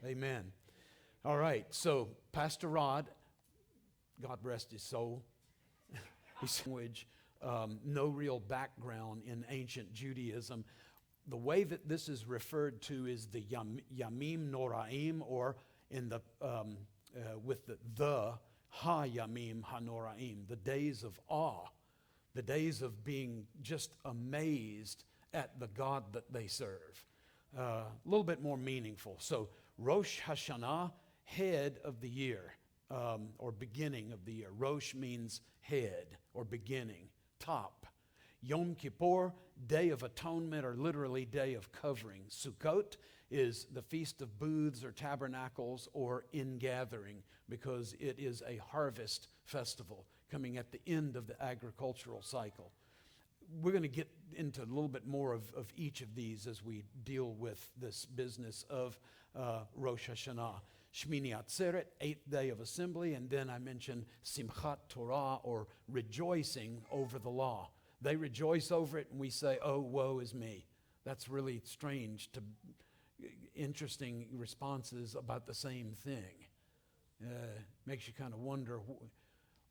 Amen. All right, so Pastor Rod, God rest his soul, his language, no real background in ancient Judaism. The way that this is referred to is the Yamim Noraim, or in the with the Ha-Yamim Ha-Noraim, the days of awe, the days of being just amazed at the God that they serve. A little bit more meaningful. So Rosh Hashanah, head of the year, or beginning of the year. Rosh means head or beginning, top. Yom Kippur, Day of Atonement, or literally Day of Covering. Sukkot is the Feast of Booths or Tabernacles or Ingathering, because it is a harvest festival coming at the end of the agricultural cycle. We're going to get into a little bit more of each of these as we deal with this business of Rosh Hashanah. Shmini Atzeret, 8th day of assembly, and then I mentioned Simchat Torah, or rejoicing over the law. They rejoice over it, and we say, oh, woe is me. That's really strange, interesting responses about the same thing. Makes you kind of wonder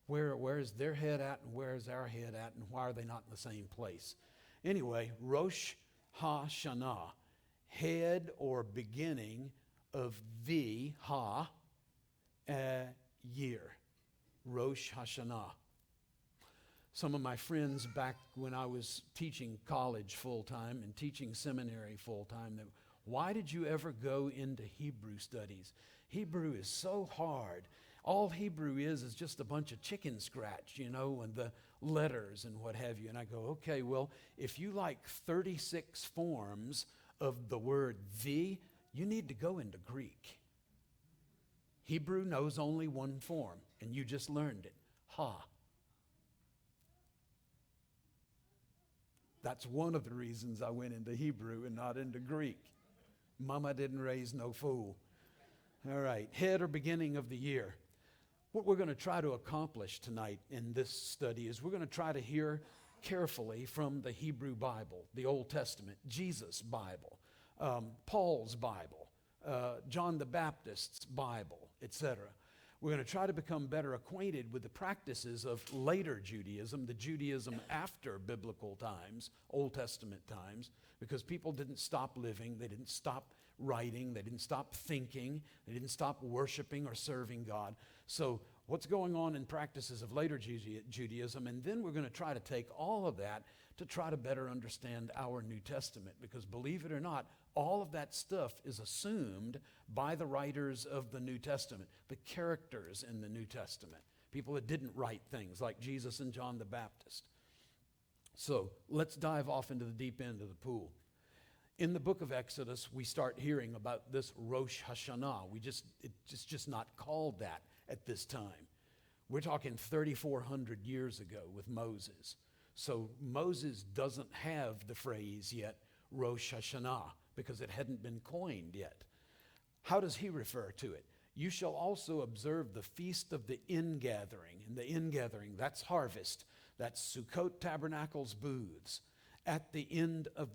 where is their head at and where is our head at, and why are they not in the same place? Anyway, Rosh Hashanah, head or beginning of the year. Rosh Hashanah. Some of my friends back when I was teaching college full-time and teaching seminary full-time, why did you ever go into Hebrew studies? Hebrew is so hard. All Hebrew is just a bunch of chicken scratch, and the letters and what have you. And I go, okay, well, if you like 36 forms of the word the, you need to go into Greek. Hebrew knows only one form, and you just learned it, ha. That's one of the reasons I went into Hebrew and not into Greek. Mama didn't raise no fool. All right, head or beginning of the year. What we're going to try to accomplish tonight in this study is we're going to try to hear carefully from the Hebrew Bible, the Old Testament, Jesus' Bible, Paul's Bible, John the Baptist's Bible, etc. We're going to try to become better acquainted with the practices of later Judaism, the Judaism after biblical times, Old Testament times, because people didn't stop living, they didn't stop writing, they didn't stop thinking, they didn't stop worshiping or serving God. So what's going on in practices of later Judaism? And then we're going to try to take all of that to try to better understand our New Testament, because believe it or not, all of that stuff is assumed by the writers of the New Testament, the characters in the New Testament, people that didn't write things like Jesus and John the Baptist. So let's dive off into the deep end of the pool. In the book of Exodus, we start hearing about this Rosh Hashanah. It's just not called that at this time. We're talking 3,400 years ago with Moses. So Moses doesn't have the phrase yet, Rosh Hashanah, because it hadn't been coined yet. How does he refer to it? You shall also observe the feast of the ingathering. And the ingathering, that's harvest. That's Sukkot, Tabernacles, Booths. At the end of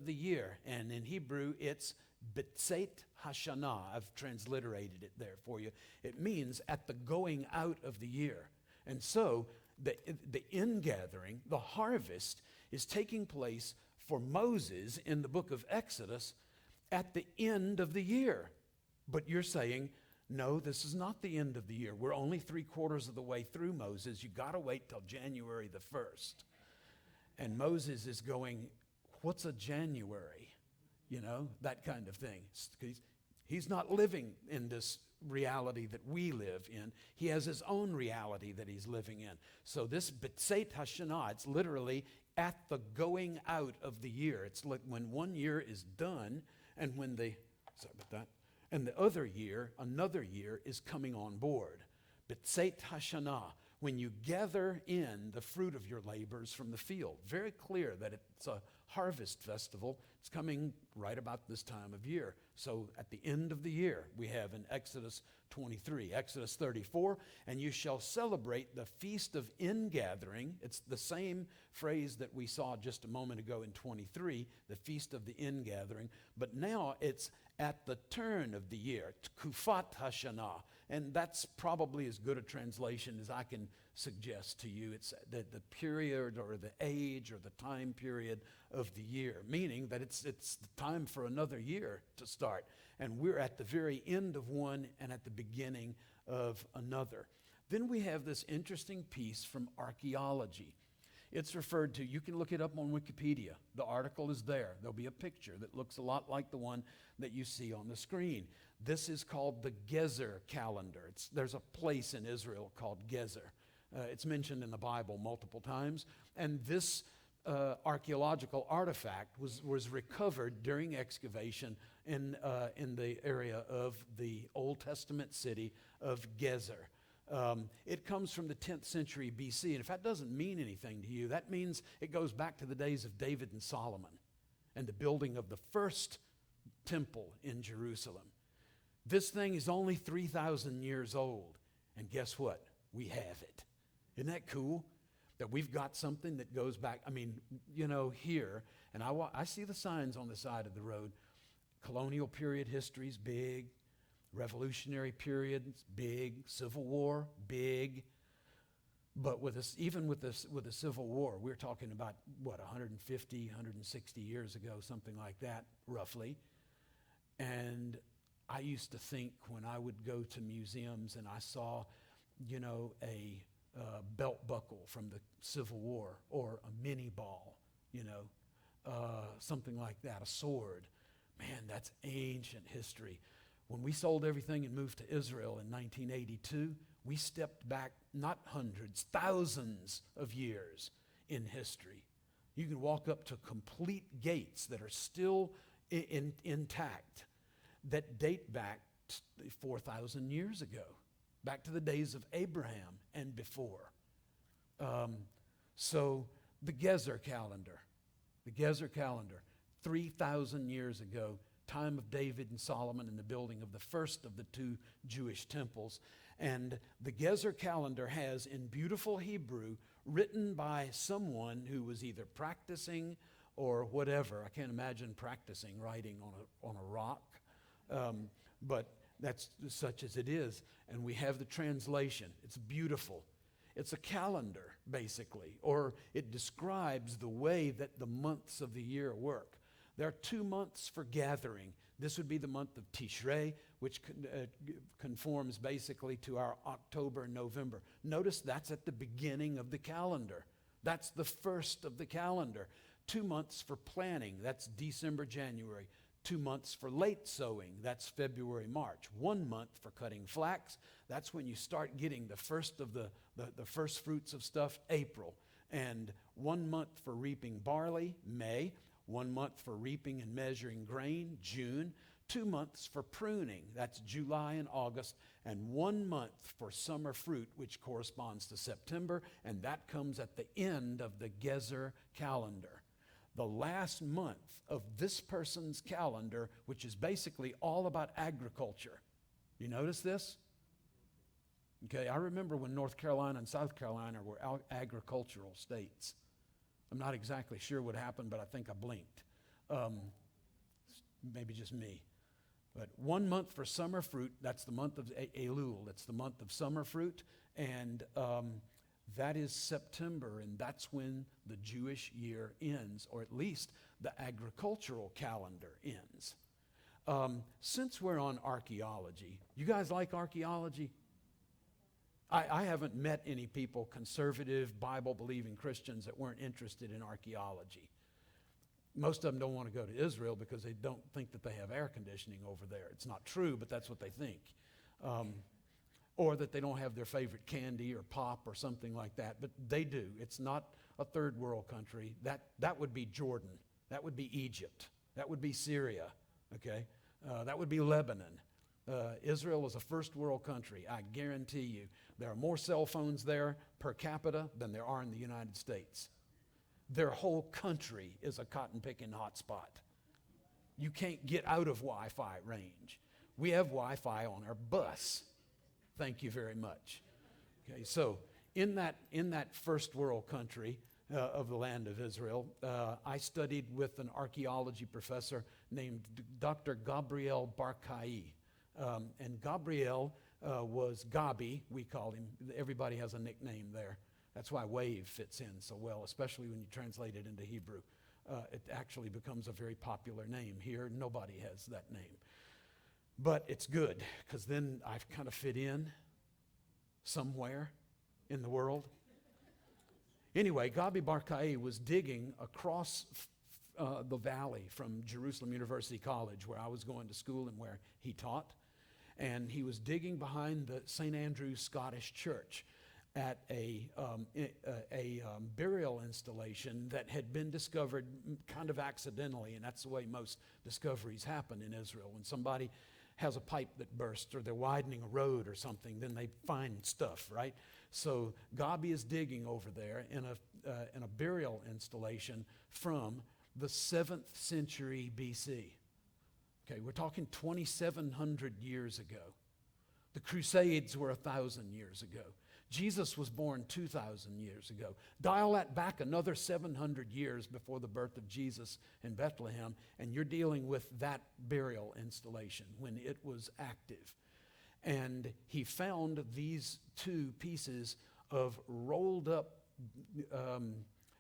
the year. And in Hebrew, it's B'tzeit Hashanah. I've transliterated it there for you. It means at the going out of the year. And so the ingathering, the harvest, is taking place for Moses in the book of Exodus at the end of the year. But you're saying, no, this is not the end of the year. We're only 3/4 of the way through, Moses. You got to wait till January the 1st. And Moses is going, what's a January? That kind of thing. He's not living in this reality that we live in. He has his own reality that he's living in. So this B'tzeit Hashanah, it's literally at the going out of the year. It's like when one year is done, and and the other year, another year is coming on board. B'tzeit Hashanah, when you gather in the fruit of your labors from the field. Very clear that it's a harvest festival. It's coming right about this time of year. So at the end of the year, we have in Exodus 23, Exodus 34, and you shall celebrate the feast of ingathering. It's the same phrase that we saw just a moment ago in 23, the feast of the ingathering. But now it's at the turn of the year, Kufat Hashanah. And that's probably as good a translation as I can suggest to you. It's the period or the age or the time period of the year, meaning that it's the time for another year to start. And we're at the very end of one and at the beginning of another. Then we have this interesting piece from archaeology. It's referred to, you can look it up on Wikipedia. The article is there. There'll be a picture that looks a lot like the one that you see on the screen. This is called the Gezer calendar. There's a place in Israel called Gezer. It's mentioned in the Bible multiple times. And this archaeological artifact was recovered during excavation in the area of the Old Testament city of Gezer. It comes from the 10th century BC, and if that doesn't mean anything to you, that means it goes back to the days of David and Solomon and the building of the first temple in Jerusalem. This thing is only 3,000 years old, and guess what? We have it. Isn't that cool? That we've got something that goes back, here, and I see the signs on the side of the road. Colonial period history is big. Revolutionary period, big. Civil War, big. But even with the Civil War, we're talking about, 150, 160 years ago, something like that, roughly. And I used to think when I would go to museums and I saw, a belt buckle from the Civil War or a mini ball, something like that, a sword. Man, that's ancient history. When we sold everything and moved to Israel in 1982, we stepped back not hundreds, thousands of years in history. You can walk up to complete gates that are still intact that date back 4,000 years ago, back to the days of Abraham and before. So the Gezer calendar, 3,000 years ago, time of David and Solomon and the building of the first of the two Jewish temples. And the Gezer calendar has, in beautiful Hebrew, written by someone who was either practicing or whatever. I can't imagine practicing writing on a rock, but that's such as it is. And we have the translation. It's beautiful. It's a calendar, basically, or it describes the way that the months of the year work. There are 2 months for gathering. This would be the month of Tishrei, which conforms basically to our October and November. Notice that's at the beginning of the calendar. That's the first of the calendar. 2 months for planting. That's December, January. 2 months for late sowing. That's February, March. 1 month for cutting flax. That's when you start getting the first of the first fruits of stuff, April. And 1 month for reaping barley, May. 1 month for reaping and measuring grain, June. 2 months for pruning, that's July and August. And 1 month for summer fruit, which corresponds to September, and that comes at the end of the Gezer calendar. The last month of this person's calendar, which is basically all about agriculture. You notice this? Okay, I remember when North Carolina and South Carolina were agricultural states. I'm not exactly sure what happened, but I think I blinked. Maybe just me. But 1 month for summer fruit, that's the month of Elul. That's the month of summer fruit. And that is September, and that's when the Jewish year ends, or at least the agricultural calendar ends. Since we're on archaeology, you guys like archaeology? I haven't met any people, conservative, Bible-believing Christians, that weren't interested in archaeology. Most of them don't want to go to Israel because they don't think that they have air conditioning over there. It's not true, but that's what they think. Or that they don't have their favorite candy or pop or something like that, but they do. It's not a third world country. That would be Jordan. That would be Egypt. That would be Syria, okay? That would be Lebanon. Israel is a first world country. I guarantee you there are more cell phones there per capita than there are in the United States. Their whole country is a cotton-picking hotspot. You can't get out of Wi-Fi range. We have Wi-Fi on our bus. Thank you very much. Okay, so in that first world country, of the land of Israel. I studied with an archaeology professor named Dr. Gabriel Barkai. And Gabriel was Gabi, we called him. Everybody has a nickname there. That's why Wave fits in so well, especially when you translate it into Hebrew. It actually becomes a very popular name. Here, nobody has that name. But it's good, because then I've kind of fit in somewhere in the world. Anyway, Gabi Barkai was digging across the valley from Jerusalem University College, where I was going to school and where he taught. And he was digging behind the St. Andrew's Scottish Church at a burial installation that had been discovered kind of accidentally, and that's the way most discoveries happen in Israel. When somebody has a pipe that bursts, or they're widening a road or something, then they find stuff, right? So Gabi is digging over there in a burial installation from the 7th century BC. Okay, we're talking 2,700 years ago. The Crusades were 1,000 years ago. Jesus was born 2,000 years ago. Dial that back another 700 years before the birth of Jesus in Bethlehem, and you're dealing with that burial installation when it was active. And he found these two pieces of rolled up,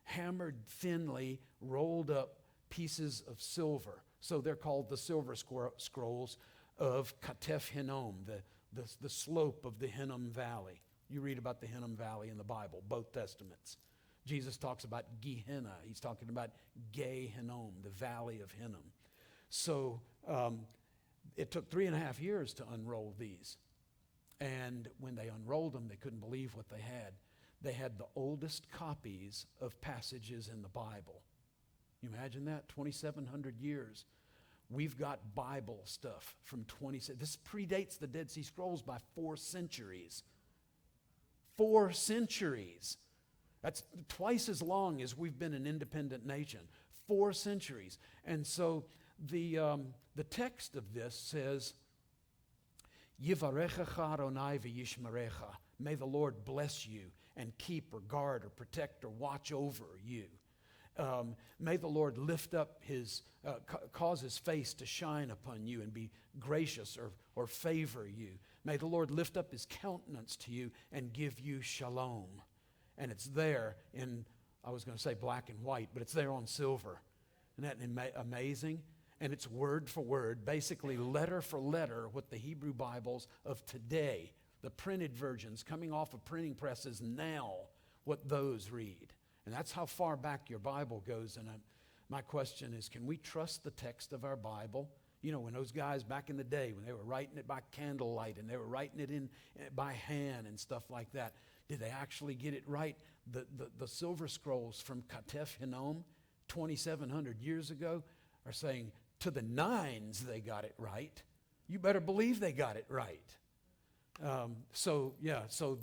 hammered thinly, rolled up pieces of silver. So they're called the silver scrolls of Katef Hinnom, the slope of the Hinnom Valley. You read about the Hinnom Valley in the Bible, both Testaments. Jesus talks about Gehenna. He's talking about Gay Hinnom, the valley of Hinnom. So it took 3.5 years to unroll these. And when they unrolled them, they couldn't believe what they had. They had the oldest copies of passages in the Bible. You imagine that? 2,700 years. We've got Bible stuff from 27. This predates the Dead Sea Scrolls by 4 centuries. 4 centuries. That's twice as long as we've been an independent nation. 4 centuries. And so the text of this says, Yivarechecha Adonai v'yishmerecha. May the Lord bless you and keep or guard or protect or watch over you. May the Lord lift up cause his face to shine upon you and be gracious or favor you. May the Lord lift up his countenance to you and give you shalom. And it's there in, I was going to say black and white, but it's there on silver. Isn't that amazing? And it's word for word, basically letter for letter, what the Hebrew Bibles of today, the printed versions coming off of printing presses now, what those read. And that's how far back your Bible goes. And my question is, can we trust the text of our Bible? You know, when those guys back in the day, when they were writing it by candlelight and they were writing it in by hand and stuff like that, did they actually get it right? The silver scrolls from Katef Hinnom 2,700 years ago are saying to the nines they got it right. You better believe they got it right. So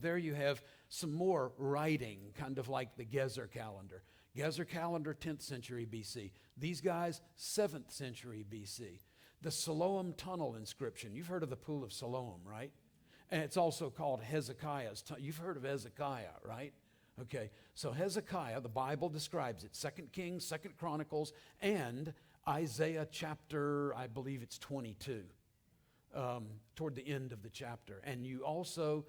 there you have some more writing, kind of like the Gezer calendar. Gezer calendar, 10th century BC. These guys, 7th century BC. The Siloam Tunnel inscription. You've heard of the Pool of Siloam, right? And it's also called Hezekiah's Tunnel. You've heard of Hezekiah, right? Okay, so Hezekiah, the Bible describes it. 2 Kings, 2 Chronicles, and Isaiah chapter, I believe it's 22. Toward the end of the chapter. And you also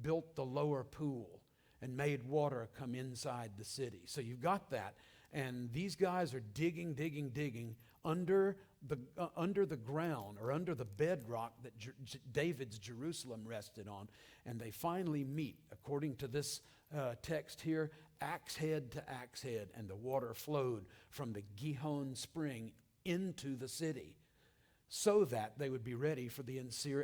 built the lower pool and made water come inside the city. So you've got that. And these guys are digging under the ground, or under the bedrock that David's Jerusalem rested on. And they finally meet, according to this text here, axe head to axe head. And the water flowed from the Gihon spring into the city, so that they would be ready for the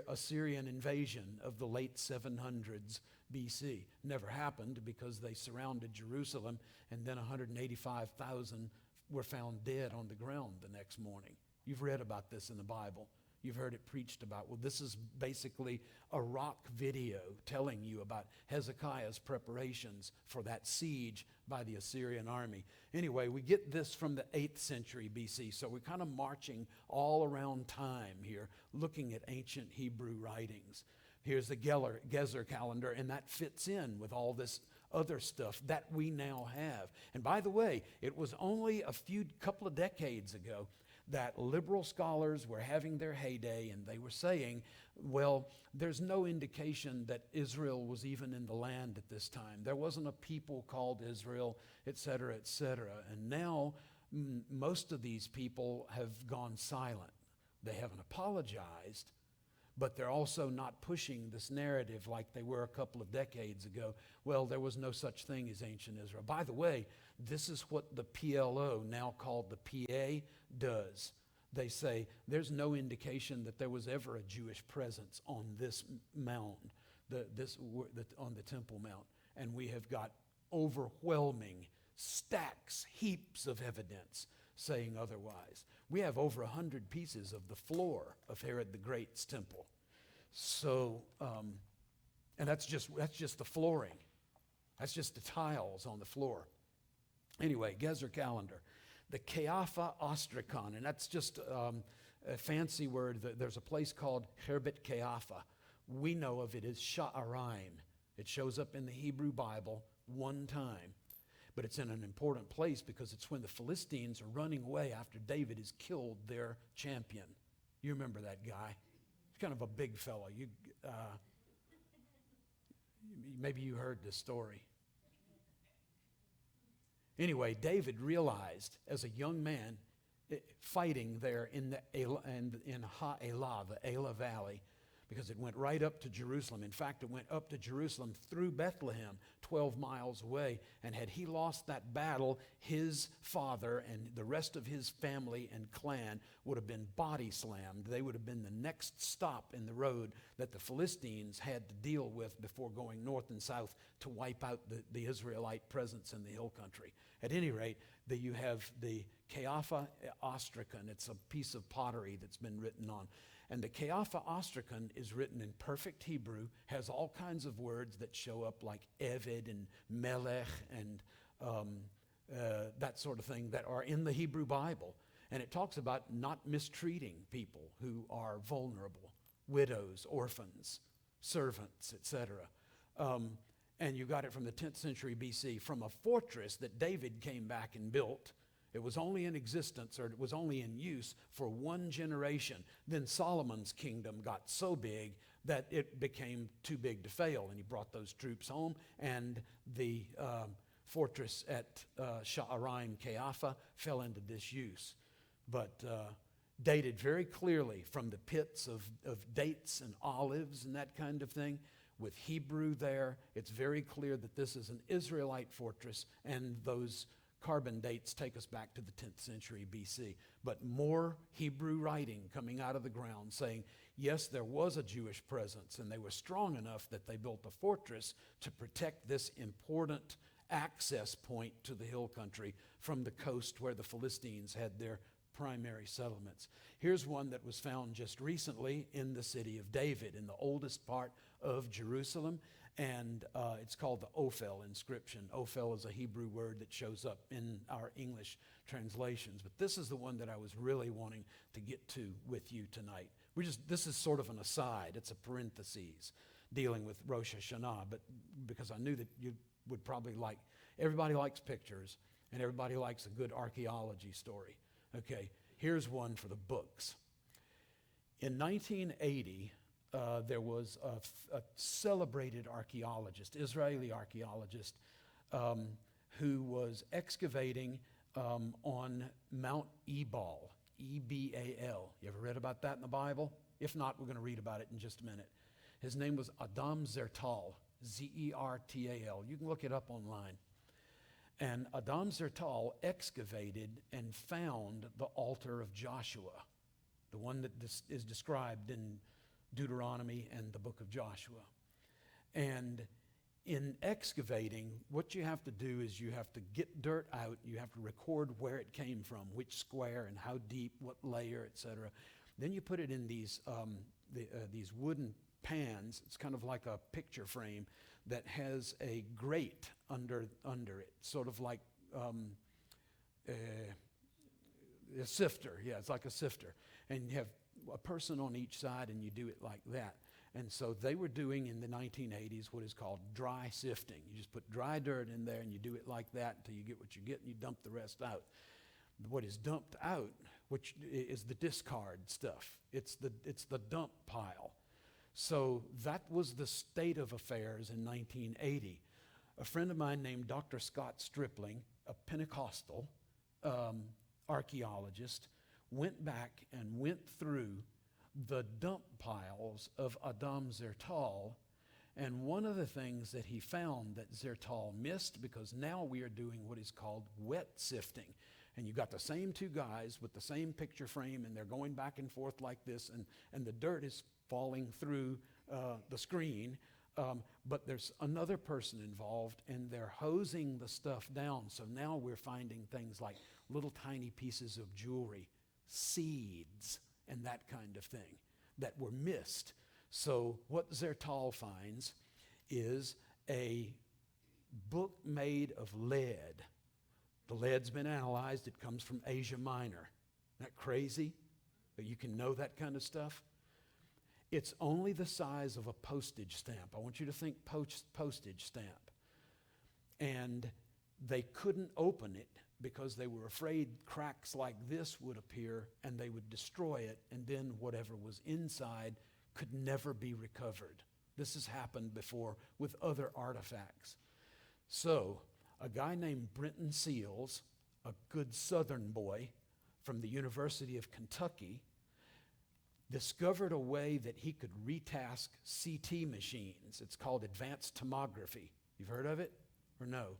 Assyrian invasion of the late 700s BC. Never happened because they surrounded Jerusalem, and then 185,000 were found dead on the ground the next morning. You've read about this in the Bible. You've heard it preached about. Well, this is basically a rock video telling you about Hezekiah's preparations for that siege by the Assyrian army. Anyway, we get this from the 8th century BC, so we're kind of marching all around time here, looking at ancient Hebrew writings. Here's the Gezer calendar, and that fits in with all this other stuff that we now have. And by the way, it was only a couple of decades ago that liberal scholars were having their heyday, and they were saying, well, there's no indication that Israel was even in the land at this time. There wasn't a people called Israel, et cetera, et cetera. And now most of these people have gone silent. They haven't apologized, but they're also not pushing this narrative like they were a couple of decades ago. Well, there was no such thing as ancient Israel. By the way, this is what the PLO, now called the PA, does. They say there's no indication that there was ever a Jewish presence on this mound, on the Temple Mount. And we have got overwhelming stacks, heaps of evidence saying otherwise. We have over 100 pieces of the floor of Herod the Great's temple. So, and that's just the flooring. That's just the tiles on the floor. Anyway, Gezer calendar. The Keapha Ostracon, and that's just a fancy word. There's a place called Herbet Keapha. We know of it as Sha'araim. It shows up in the Hebrew Bible one time, but it's in an important place because it's when the Philistines are running away after David has killed their champion. You remember that guy? He's kind of a big fellow. Maybe you heard this story. Anyway, David realized as a young man fighting there in Ha'elah, the Elah Valley, because it went right up to Jerusalem. In fact, it went up to Jerusalem through Bethlehem, 12 miles away. And had he lost that battle, his father and the rest of his family and clan would have been body slammed. They would have been the next stop in the road that the Philistines had to deal with before going north and south to wipe out the Israelite presence in the hill country. At any rate, you have the Keapha Ostracon. It's a piece of pottery that's been written on. And the Keapha Ostracon is written in perfect Hebrew, has all kinds of words that show up like Eved and Melech and that sort of thing that are in the Hebrew Bible. And it talks about not mistreating people who are vulnerable, widows, orphans, servants, etc. And you got it from the 10th century BC, from a fortress that David came back and built. It was only in existence, or it was only in use for one generation. Then Solomon's kingdom got so big that it became too big to fail, and he brought those troops home, and the fortress at Sha'araim Keapha fell into disuse. But dated very clearly from the pits of dates and olives and that kind of thing, with Hebrew there, it's very clear that this is an Israelite fortress, and those carbon dates take us back to the 10th century BC. But more Hebrew writing coming out of the ground saying, yes, there was a Jewish presence, and they were strong enough that they built a fortress to protect this important access point to the hill country from the coast where the Philistines had their primary settlements. Here's one that was found just recently in the city of David, in the oldest part of Jerusalem. And it's called the Ophel inscription. Ophel is a Hebrew word that shows up in our English translations. But this is the one that I was really wanting to get to with you tonight. This is sort of an aside. It's a parenthesis dealing with Rosh Hashanah. But because I knew that you would probably like, everybody likes pictures, and everybody likes a good archaeology story. Okay, here's one for the books. In 1980, there was a celebrated archaeologist, Israeli archaeologist, who was excavating on Mount Ebal, E-B-A-L. You ever read about that in the Bible? If not, we're going to read about it in just a minute. His name was Adam Zertal, Z-E-R-T-A-L. You can look it up online. And Adam Zertal excavated and found the altar of Joshua, the one that is described in Deuteronomy and the book of Joshua. And in excavating, what you have to do is you have to get dirt out, you have to record where it came from, which square and how deep, what layer, etc. Then you put it in these wooden pans. It's kind of like a picture frame that has a grate under it, sort of like a sifter. Yeah, it's like a sifter. And you have a person on each side, and you do it like that. And so they were doing in the 1980s what is called dry sifting. You just put dry dirt in there and you do it like that until you get what you get and you dump the rest out. What is dumped out, which is the discard stuff. It's the dump pile. So that was the state of affairs in 1980. A friend of mine named Dr. Scott Stripling, a Pentecostal archaeologist, went back and went through the dump piles of Adam Zertal, and one of the things that he found that Zertal missed, because now we are doing what is called wet sifting, and you've got the same two guys with the same picture frame, and they're going back and forth like this, and the dirt is falling through the screen, but there's another person involved, and they're hosing the stuff down. So now we're finding things like little tiny pieces of jewelry, seeds, and that kind of thing that were missed. So what Zertal finds is a book made of lead. The lead's been analyzed. It comes from Asia Minor. Isn't that crazy that you can know that kind of stuff? It's only the size of a postage stamp. I want you to think postage stamp. And they couldn't open it because they were afraid cracks like this would appear and they would destroy it, and then whatever was inside could never be recovered. This has happened before with other artifacts. So a guy named Brenton Seals, a good Southern boy from the University of Kentucky, discovered a way that he could retask CT machines. It's called advanced tomography. You've heard of it or no?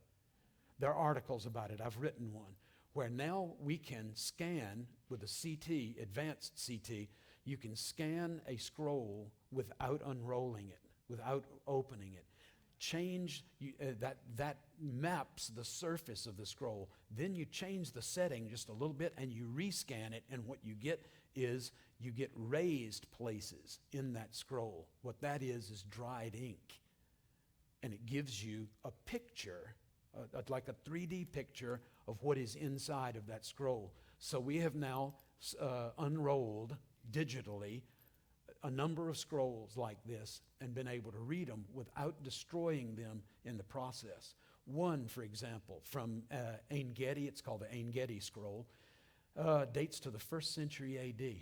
There are articles about it. I've written one where now we can scan with a CT, advanced CT, you can scan a scroll without unrolling it, without opening it. That maps the surface of the scroll. Then you change the setting just a little bit and you rescan it, and what you get is you get raised places in that scroll. What that is dried ink. And it gives you a picture, like a 3D picture of what is inside of that scroll. So we have now unrolled digitally a number of scrolls like this and been able to read them without destroying them in the process. One, for example, from Ein Gedi, it's called the Ein Gedi scroll, dates to the 1st century AD.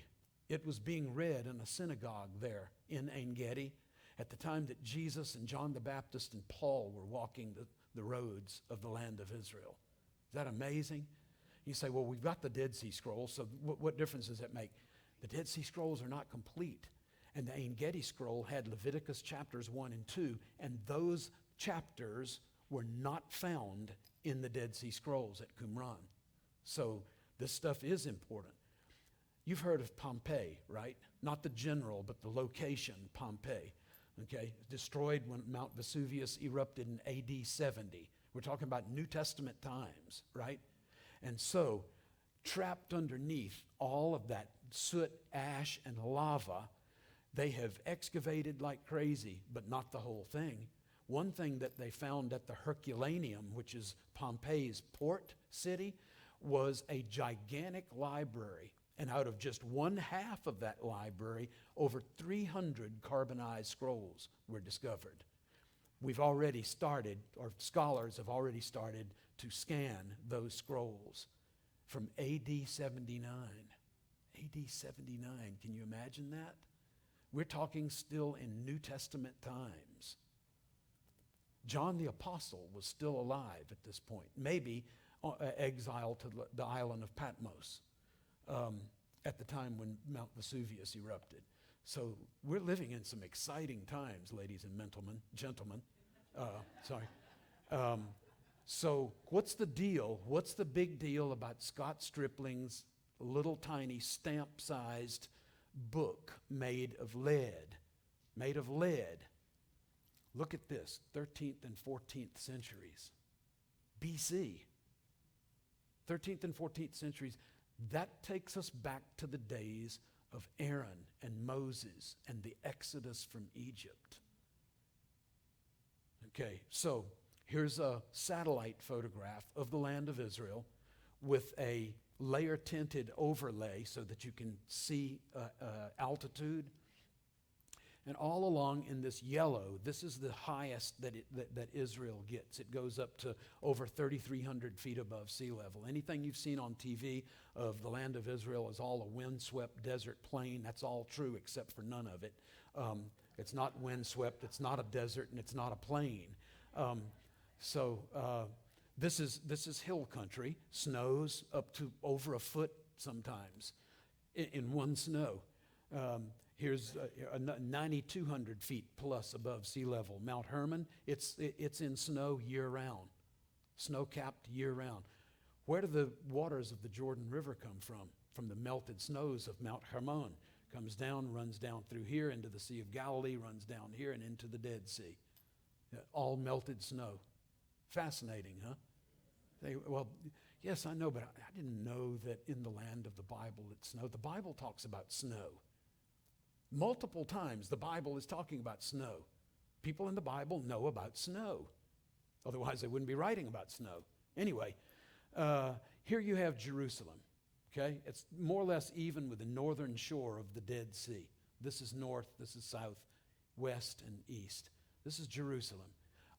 It was being read in a synagogue there in Ein Gedi at the time that Jesus and John the Baptist and Paul were walking the roads of the land of Israel. Is that amazing? You say, well, we've got the Dead Sea Scrolls, so what difference does that make? The Dead Sea Scrolls are not complete. And the Ein Gedi scroll had Leviticus chapters 1 and 2, and those chapters were not found in the Dead Sea Scrolls at Qumran. So this stuff is important. You've heard of Pompeii, right? Not the general, but the location, Pompeii. Okay, destroyed when Mount Vesuvius erupted in AD 70. We're talking about New Testament times, right? And so, trapped underneath all of that soot, ash, and lava, they have excavated like crazy, but not the whole thing. One thing that they found at the Herculaneum, which is Pompeii's port city, was a gigantic library. And out of just one half of that library, over 300 carbonized scrolls were discovered. We've already started, or scholars have already started, to scan those scrolls from AD 79. AD 79, can you imagine that? We're talking still in New Testament times. John the Apostle was still alive at this point, maybe exiled to the island of Patmos at the time when Mount Vesuvius erupted. So we're living in some exciting times, ladies and gentlemen. So what's the deal? What's the big deal about Scott Stripling's little tiny stamp-sized book made of lead? Made of lead. Look at this, 13th and 14th centuries, BC. 13th and 14th centuries. That takes us back to the days of Aaron and Moses and the Exodus from Egypt. Okay, so here's a satellite photograph of the land of Israel with a layer tinted overlay so that you can see altitude. And all along in this yellow, this is the highest that Israel gets. It goes up to over 3,300 feet above sea level. Anything you've seen on TV of the land of Israel is all a windswept desert plain. That's all true except for none of it. It's not windswept, it's not a desert, and it's not a plain. This is hill country. Snows up to over a foot sometimes in one snow. Here's 9,200 feet plus above sea level. Mount Hermon, it's in snow year-round, snow-capped year-round. Where do the waters of the Jordan River come from? From the melted snows of Mount Hermon. Comes down, runs down through here into the Sea of Galilee, runs down here and into the Dead Sea. All melted snow. Fascinating, huh? Well, yes, I know, but I didn't know that in the land of the Bible it snowed. The Bible talks about snow. Multiple times the Bible is talking about snow. People in the Bible know about snow. Otherwise they wouldn't be writing about snow. Anyway, here you have Jerusalem. Okay? It's more or less even with the northern shore of the Dead Sea. This is north, this is south, west, and east. This is Jerusalem.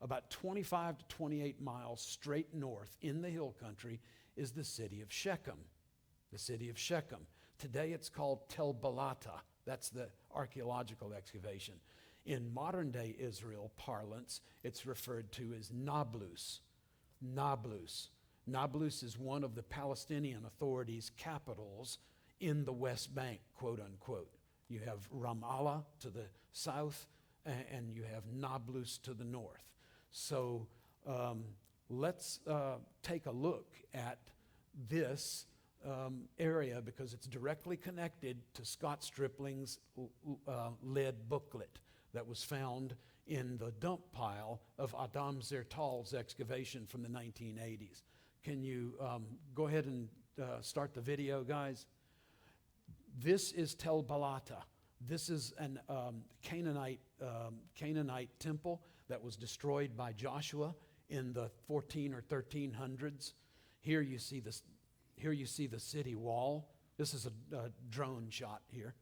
About 25 to 28 miles straight north in the hill country is the city of Shechem. The city of Shechem. Today it's called Tel Balata. That's the archaeological excavation. In modern day Israel parlance, it's referred to as Nablus. Nablus. Nablus is one of the Palestinian Authority's capitals in the West Bank, quote unquote. You have Ramallah to the south, and you have Nablus to the north. So let's take a look at this area because it's directly connected to Scott Stripling's lead booklet that was found in the dump pile of Adam Zertal's excavation from the 1980s. Can you go ahead and start the video, guys? This is Tel Balata. This is an Canaanite temple that was destroyed by Joshua in the 14 or 1300s. Here you see the city wall. This is a drone shot here.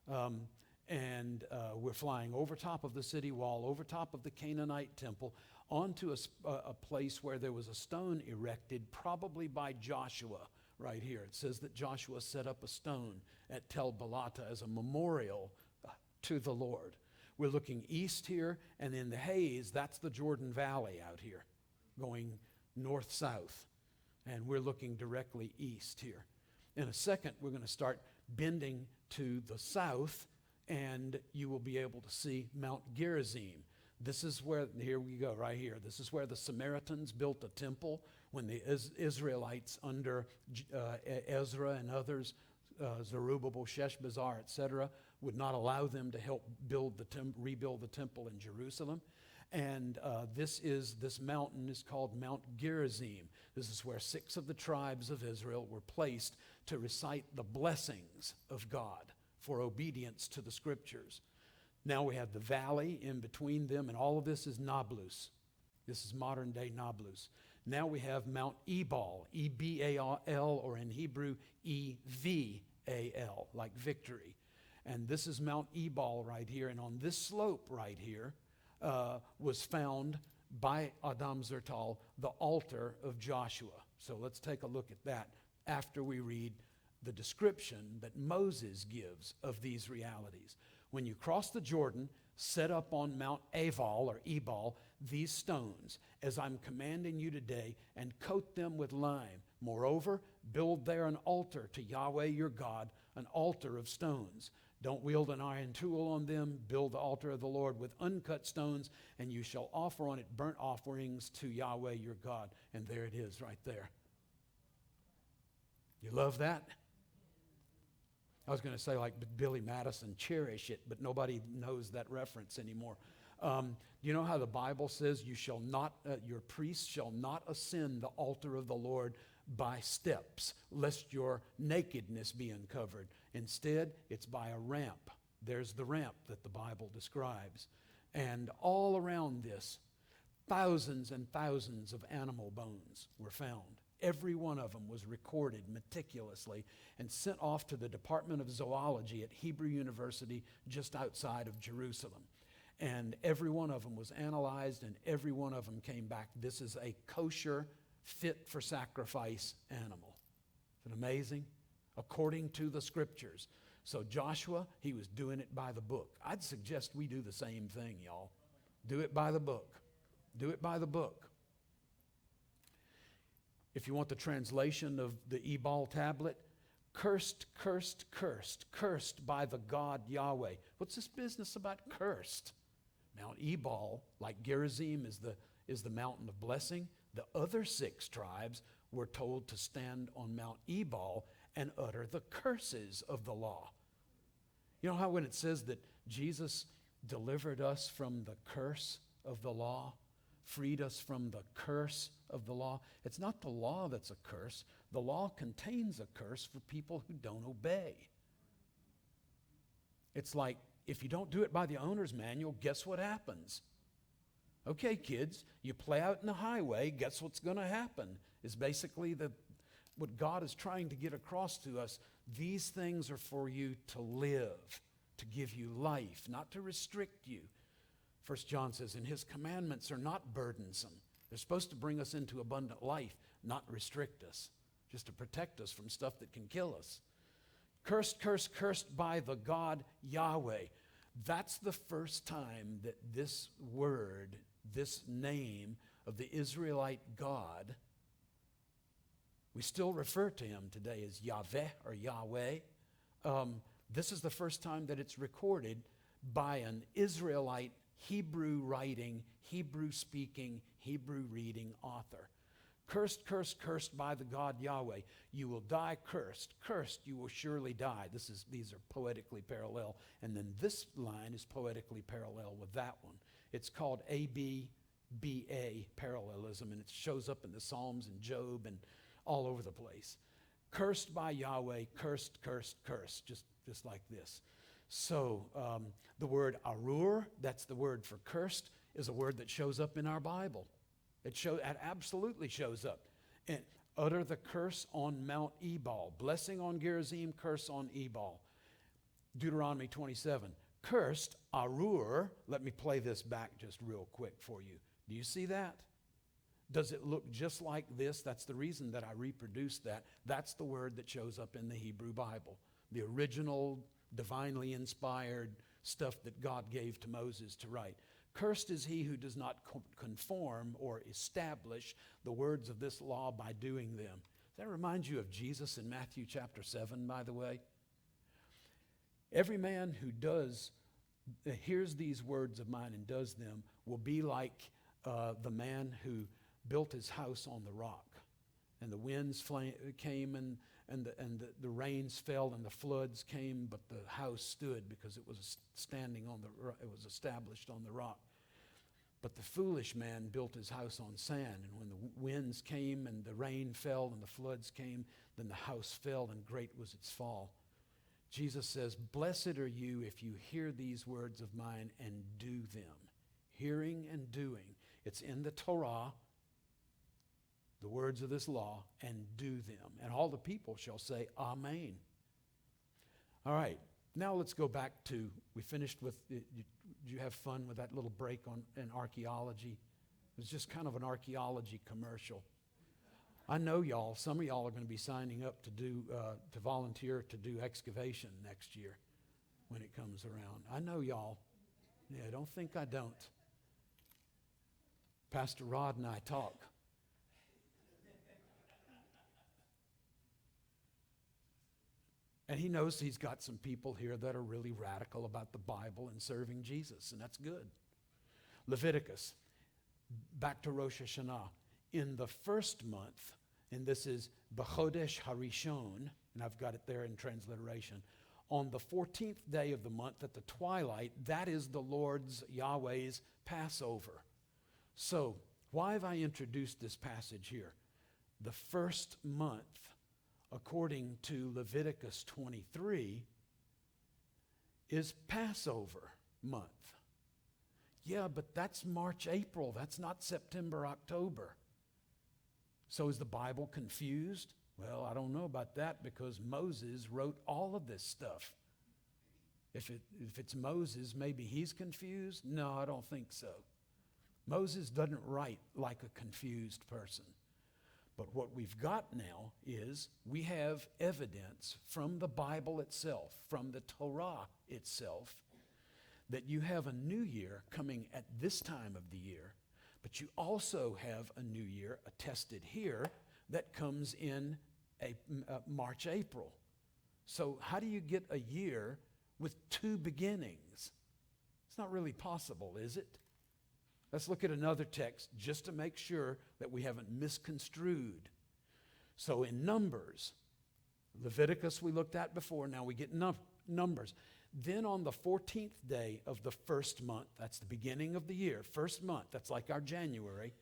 We're flying over top of the city wall, over top of the Canaanite temple, onto a place where there was a stone erected, probably by Joshua right here. It says that Joshua set up a stone at Tel Balata as a memorial to the Lord. We're looking east here, and in the haze, that's the Jordan Valley out here, going north-south. And we're looking directly east here. In a second, we're going to start bending to the south, and you will be able to see Mount Gerizim. This is where, here we go, right here. This is where the Samaritans built a temple when the Israelites under Ezra and others, Zerubbabel, Sheshbazzar, etc., would not allow them to help rebuild the temple in Jerusalem. And this mountain is called Mount Gerizim. This is where 6 of the tribes of Israel were placed to recite the blessings of God for obedience to the scriptures. Now we have the valley in between them, and all of this is Nablus. This is modern day Nablus. Now we have Mount Ebal, E-B-A-L, or in Hebrew, E-V-A-L, like victory. And this is Mount Ebal right here, and on this slope right here was found by Adam Zertal the altar of Joshua. So let's take a look at that after we read the description that Moses gives of these realities. When you cross the Jordan, set up on Mount Ebal these stones, as I'm commanding you today, and coat them with lime. Moreover, build there an altar to Yahweh your God, an altar of stones. Don't wield an iron tool on them. Build the altar of the Lord with uncut stones, and you shall offer on it burnt offerings to Yahweh your God. And there it is right there. You love that? I was going to say like Billy Madison, cherish it, but nobody knows that reference anymore. You know how the Bible says you shall not, your priest shall not ascend the altar of the Lord by steps, lest your nakedness be uncovered. Instead, it's by a ramp. There's the ramp that the Bible describes. And all around this, thousands and thousands of animal bones were found. every one of them was recorded meticulously and sent off to the Department of Zoology at Hebrew University just outside of Jerusalem. And every one of them was analyzed, and every one of them came back. This is a kosher, fit for sacrifice animal. Isn't it amazing? According to the scriptures. So Joshua, he was doing it by the book. I'd suggest we do the same thing, y'all. Do it by the book. Do it by the book. If you want the translation of the Ebal tablet, cursed, cursed, cursed, cursed by the God Yahweh. What's this business about cursed? Mount Ebal, like Gerizim, is the mountain of blessing. The other 6 tribes were told to stand on Mount Ebal and utter the curses of the law. You know how when it says that Jesus delivered us from the curse of the law, freed us from the curse of the law? It's not the law that's a curse. The law contains a curse for people who don't obey. It's like, if you don't do it by the owner's manual, guess what happens? Okay, kids, you play out in the highway, guess what's going to happen? Is basically what God is trying to get across to us. These things are for you to live, to give you life, not to restrict you. 1 John says, and his commandments are not burdensome. They're supposed to bring us into abundant life, not restrict us, just to protect us from stuff that can kill us. Cursed, cursed, cursed by the God Yahweh. That's the first time that this word, this name of the Israelite God, we still refer to him today as Yahweh or Yahweh. This is the first time that it's recorded by an Israelite, Hebrew writing, Hebrew speaking, Hebrew reading author. Cursed, cursed, cursed by the God Yahweh. You will die cursed. Cursed, you will surely die. These are poetically parallel. And then this line is poetically parallel with that one. It's called ABBA parallelism, and it shows up in the Psalms and Job and all over the place. Cursed by Yahweh, cursed, cursed, cursed, just like this. So the word arur, that's the word for cursed, is a word that shows up in our Bible. It absolutely shows up. And utter the curse on Mount Ebal. Blessing on Gerizim, curse on Ebal. Deuteronomy 27. Cursed, arur. Let me play this back just real quick for you. Do you see that? Does it look just like this? That's the reason that I reproduced that. That's the word that shows up in the Hebrew Bible. The original, divinely inspired stuff that God gave to Moses to write. Cursed is he who does not conform or establish the words of this law by doing them. Does that remind you of Jesus in Matthew chapter 7, by the way? Every man who hears these words of mine and does them will be like the man who built his house on the rock. And the winds came and the rains fell and the floods came, but the house stood because it was it was established on the rock. But the foolish man built his house on sand, and when the winds came and the rain fell and the floods came, then the house fell and great was its fall. Jesus says, blessed are you if you hear these words of mine and do them. Hearing and doing. It's in the Torah, the words of this law, and do them. And all the people shall say, Amen. All right, now let's go back to, we finished with, did you have fun with that little break in archaeology? It was just kind of an archaeology commercial. I know y'all, some of y'all are going to be signing up to volunteer to do excavation next year when it comes around. I know y'all. Yeah, don't think I don't. Pastor Rod and I talk. And he knows he's got some people here that are really radical about the Bible and serving Jesus, and that's good. Leviticus, back to Rosh Hashanah. In the first month, and this is B'chodesh Harishon, and I've got it there in transliteration, on the 14th day of the month at the twilight, that is the Lord's, Yahweh's Passover. So, why have I introduced this passage here? The first month, according to Leviticus 23, is Passover month. Yeah, but that's March, April. That's not September, October. So is the Bible confused? Well, I don't know about that because Moses wrote all of this stuff. If it's Moses, maybe he's confused? No, I don't think so. Moses doesn't write like a confused person. But what we've got now is we have evidence from the Bible itself, from the Torah itself, that you have a new year coming at this time of the year, but you also have a new year attested here that comes in March, April. So how do you get a year with two beginnings? It's not really possible, is it? Let's look at another text just to make sure that we haven't misconstrued. So in Numbers, Leviticus we looked at before, now we get Numbers. Then on the 14th day of the first month, that's the beginning of the year, first month, that's like our January,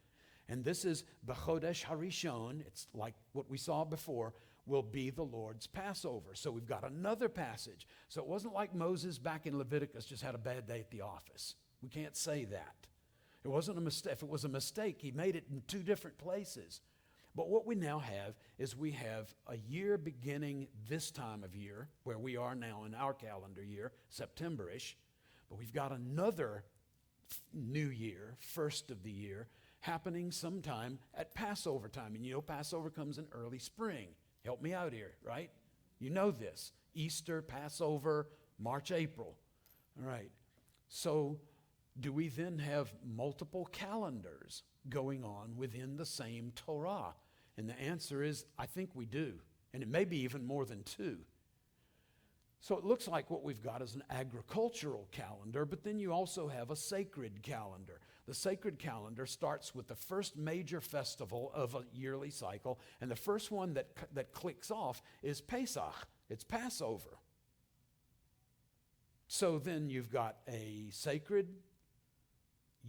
and this is B'chodesh Harishon, it's like what we saw before, will be the Lord's Passover. So we've got another passage. So it wasn't like Moses back in Leviticus just had a bad day at the office. We can't say that. It wasn't a mistake. If it was a mistake, he made it in two different places. But what we now have is we have a year beginning this time of year, where we are now in our calendar year, September-ish. But we've got another new year, first of the year, happening sometime at Passover time. And you know Passover comes in early spring. Help me out here, right? You know this. Easter, Passover, March, April. All right. So do we then have multiple calendars going on within the same Torah? And the answer is, I think we do. And it may be even more than two. So it looks like what we've got is an agricultural calendar, but then you also have a sacred calendar. The sacred calendar starts with the first major festival of a yearly cycle, and the first one that clicks off is Pesach. It's Passover. So then you've got a sacred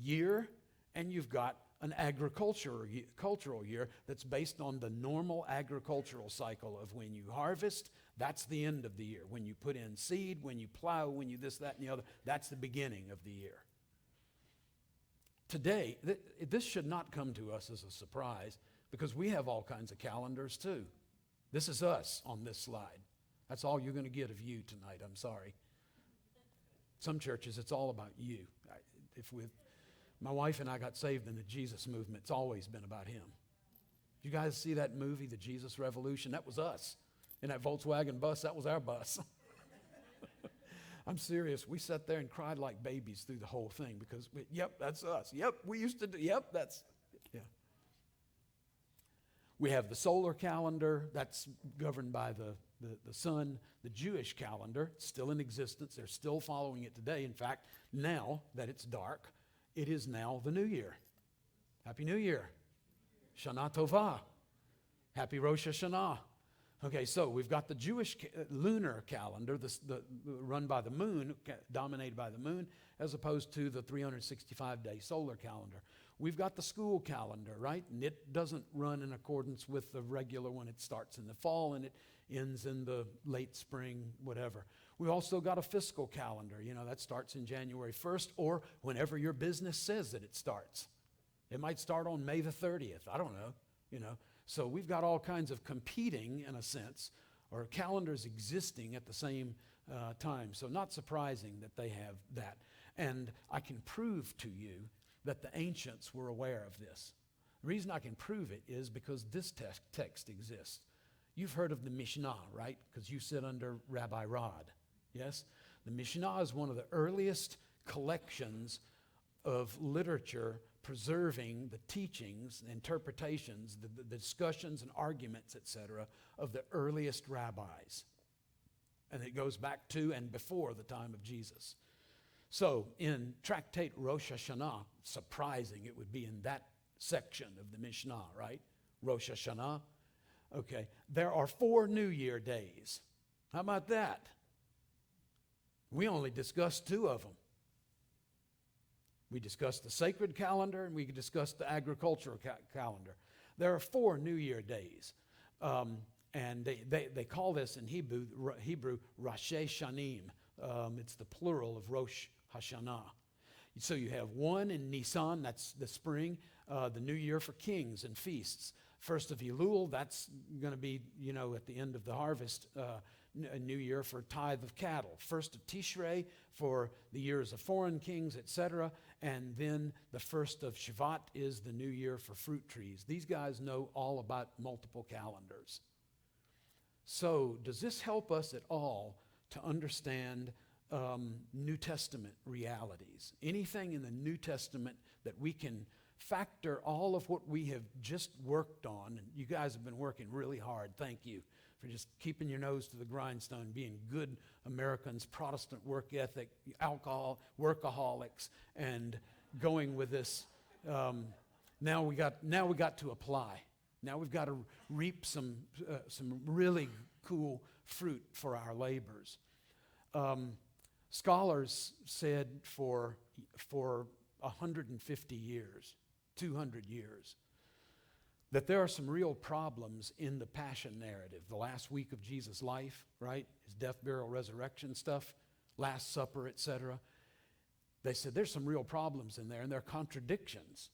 year, and you've got an agricultural year that's based on the normal agricultural cycle of when you harvest, that's the end of the year. When you put in seed, when you plow, when you this, that, and the other, that's the beginning of the year. Today, this should not come to us as a surprise because we have all kinds of calendars too. This is us on this slide. That's all you're going to get of you tonight, I'm sorry. Some churches, it's all about you. My wife and I got saved in the Jesus movement. It's always been about him. You guys see that movie, The Jesus Revolution? That was us. In that Volkswagen bus, that was our bus. I'm serious. We sat there and cried like babies through the whole thing because, yep, that's us. Yep, we used to do, yep, that's, yeah. We have the solar calendar. That's governed by the sun. The Jewish calendar, still in existence. They're still following it today. In fact, now that it's dark, it is now the New Year. Happy New Year. Shana Tova. Happy Rosh Hashanah. Okay, so we've got the Jewish lunar calendar, run by the moon, dominated by the moon, as opposed to the 365-day solar calendar. We've got the school calendar, right? And it doesn't run in accordance with the regular one. It starts in the fall and it ends in the late spring, whatever. We also got a fiscal calendar. You know, that starts in January 1st or whenever your business says that it starts. It might start on May the 30th. I don't know, you know. So we've got all kinds of competing, in a sense, or calendars existing at the same time. So not surprising that they have that. And I can prove to you that the ancients were aware of this. The reason I can prove it is because this text exists. You've heard of the Mishnah, right? Because you sit under Rabbi Rod, yes? The Mishnah is one of the earliest collections of literature preserving the teachings, interpretations, the discussions and arguments, etc., of the earliest rabbis. And it goes back to and before the time of Jesus. So in Tractate Rosh Hashanah, surprising it would be in that section of the Mishnah, right? Rosh Hashanah. Okay, there are 4 New Year days. How about that? We only discussed 2 of them. We discussed the sacred calendar and we discussed the agricultural calendar. There are 4 New Year days. And they call this in Hebrew Rosh Hashanim. It's the plural of Rosh Hashanah. So you have one in Nisan, that's the spring, the New Year for kings and feasts. First of Elul, that's going to be, at the end of the harvest, a new year for tithe of cattle. First of Tishrei for the years of foreign kings, etc. And then the first of Shvat is the new year for fruit trees. These guys know all about multiple calendars. So does this help us at all to understand New Testament realities? Anything in the New Testament that we can factor all of what we have just worked on, and you guys have been working really hard. Thank you for just keeping your nose to the grindstone, being good Americans, Protestant work ethic, alcohol, workaholics, and going with this. Now we got to apply. Now we've got to reap some really cool fruit for our labors. Scholars said for 150 years, 200 years, that there are some real problems in the Passion narrative. The last week of Jesus' life, right? His death, burial, resurrection stuff, Last Supper, etc. They said there's some real problems in there, and there are contradictions.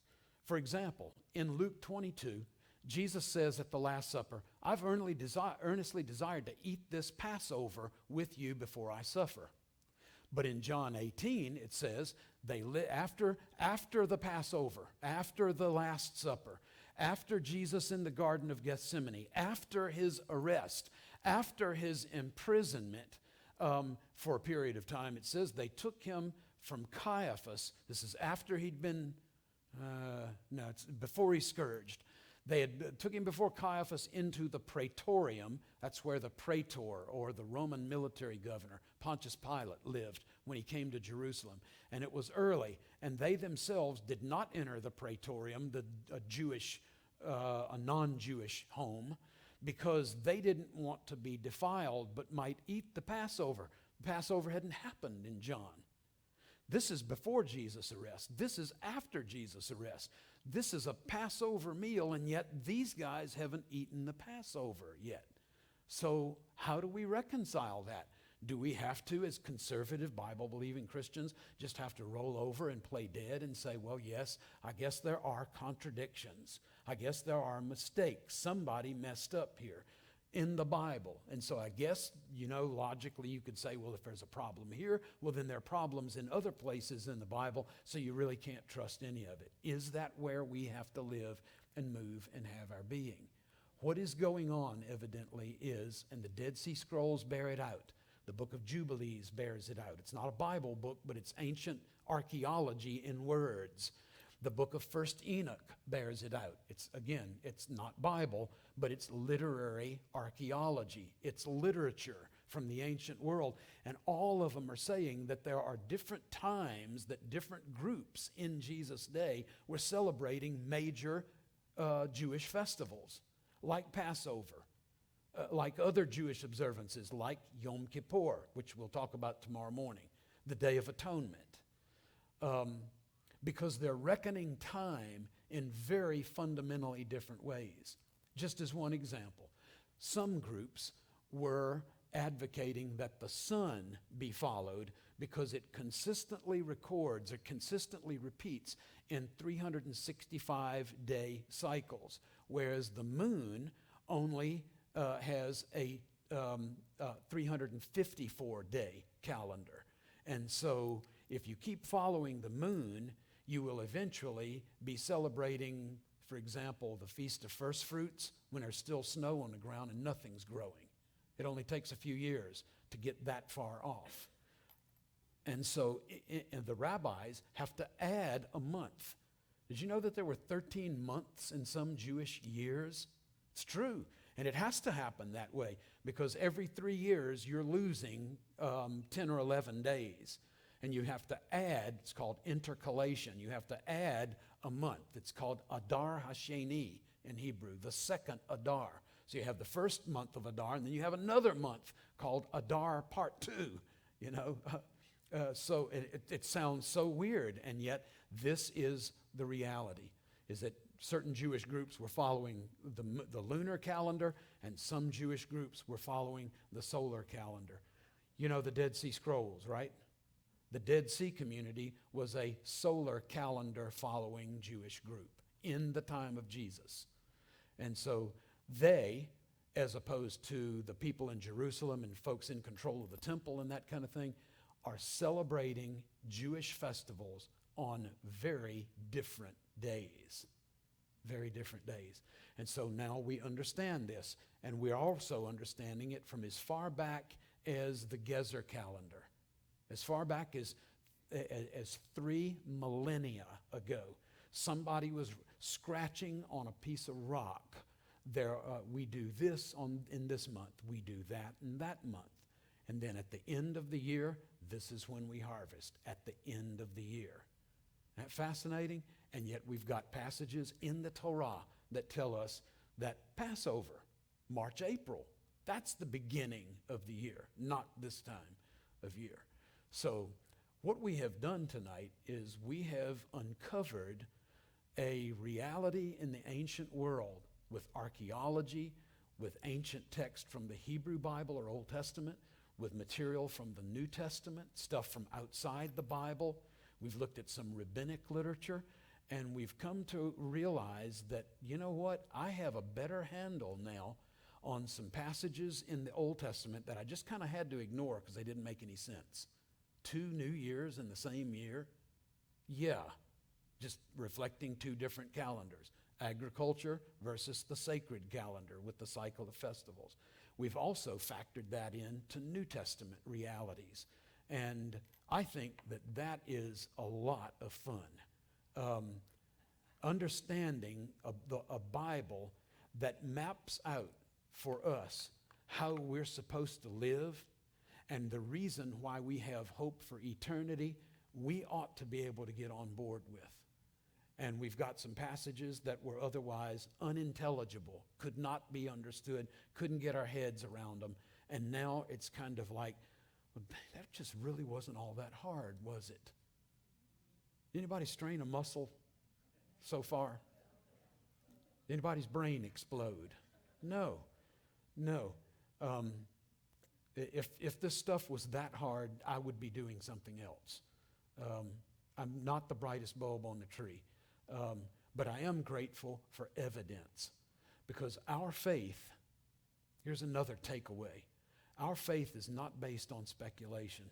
For example, in Luke 22, Jesus says at the Last Supper, I've earnestly desired to eat this Passover with you before I suffer. But in John 18, it says, after the Passover, after the Last Supper, after Jesus in the Garden of Gethsemane, after his arrest, after his imprisonment for a period of time, it says they took him from Caiaphas. This is after he'd been, it's before he scourged. They took him before Caiaphas into the praetorium. That's where the praetor, or the Roman military governor, Pontius Pilate, lived when he came to Jerusalem. And it was early, and they themselves did not enter the praetorium, a non-Jewish home, because they didn't want to be defiled, but might eat the Passover. The Passover hadn't happened in John. This is before Jesus' arrest. This is after Jesus' arrest. This is a Passover meal, and yet these guys haven't eaten the Passover yet. So how do we reconcile that? Do we have to, as conservative Bible-believing Christians, just have to roll over and play dead and say, well, yes, I guess there are contradictions. I guess there are mistakes. Somebody messed up here in the Bible. And so I guess, logically you could say, well, if there's a problem here, well, then there are problems in other places in the Bible, so you really can't trust any of it. Is that where we have to live and move and have our being? What is going on, evidently, is, and the Dead Sea Scrolls bear it out, the book of Jubilees bears it out. It's not a Bible book, but it's ancient archaeology in words. The book of First Enoch bears it out. It's not Bible, but it's literary archaeology. It's literature from the ancient world. And all of them are saying that there are different times that different groups in Jesus' day were celebrating major Jewish festivals, like Passover, like other Jewish observances, like Yom Kippur, which we'll talk about tomorrow morning, the Day of Atonement. Because they're reckoning time in very fundamentally different ways. Just as one example, some groups were advocating that the sun be followed because it consistently records or consistently repeats in 365-day cycles, whereas the moon only has a 354-day calendar. And so if you keep following the moon, you will eventually be celebrating, for example, the Feast of First Fruits when there's still snow on the ground and nothing's growing. It only takes a few years to get that far off. And so the rabbis have to add a month. Did you know that there were 13 months in some Jewish years? It's true. And it has to happen that way because every 3 years you're losing 10 or 11 days. And you have to add, it's called intercalation. You have to add a month. It's called Adar Hasheni in Hebrew, the second Adar. So you have the first month of Adar, and then you have another month called Adar Part 2, So it sounds so weird, and yet this is the reality, is that certain Jewish groups were following the lunar calendar, and some Jewish groups were following the solar calendar. You know the Dead Sea Scrolls, right? The Dead Sea community was a solar calendar following Jewish group in the time of Jesus. And so they, as opposed to the people in Jerusalem and folks in control of the temple and that kind of thing, are celebrating Jewish festivals on very different days. Very different days. And so now we understand this, and we're also understanding it from as far back as the Gezer calendar, as far back as 3 millennia ago. Somebody was scratching on a piece of rock. We do this in this month. We do that in that month. And then at the end of the year, this is when we harvest, at the end of the year. Isn't that fascinating? And yet we've got passages in the Torah that tell us that Passover, March, April, that's the beginning of the year, not this time of year. So what we have done tonight is we have uncovered a reality in the ancient world with archaeology, with ancient text from the Hebrew Bible or Old Testament, with material from the New Testament, stuff from outside the Bible. We've looked at some rabbinic literature, and we've come to realize that, you know what, I have a better handle now on some passages in the Old Testament that I just kind of had to ignore because they didn't make any sense. 2 New Years in the same year? Yeah, just reflecting 2 different calendars. Agriculture versus the sacred calendar with the cycle of festivals. We've also factored that into New Testament realities. And I think that that is a lot of fun. Understanding a Bible that maps out for us how we're supposed to live and the reason why we have hope for eternity, we ought to be able to get on board with. And we've got some passages that were otherwise unintelligible, could not be understood, couldn't get our heads around them. And now it's kind of like, well, that just really wasn't all that hard, was it? Anybody strain a muscle so far? Anybody's brain explode? No. If this stuff was that hard, I would be doing something else. I'm not the brightest bulb on the tree. But I am grateful for evidence, because our faith, here's another takeaway. Our faith is not based on speculation.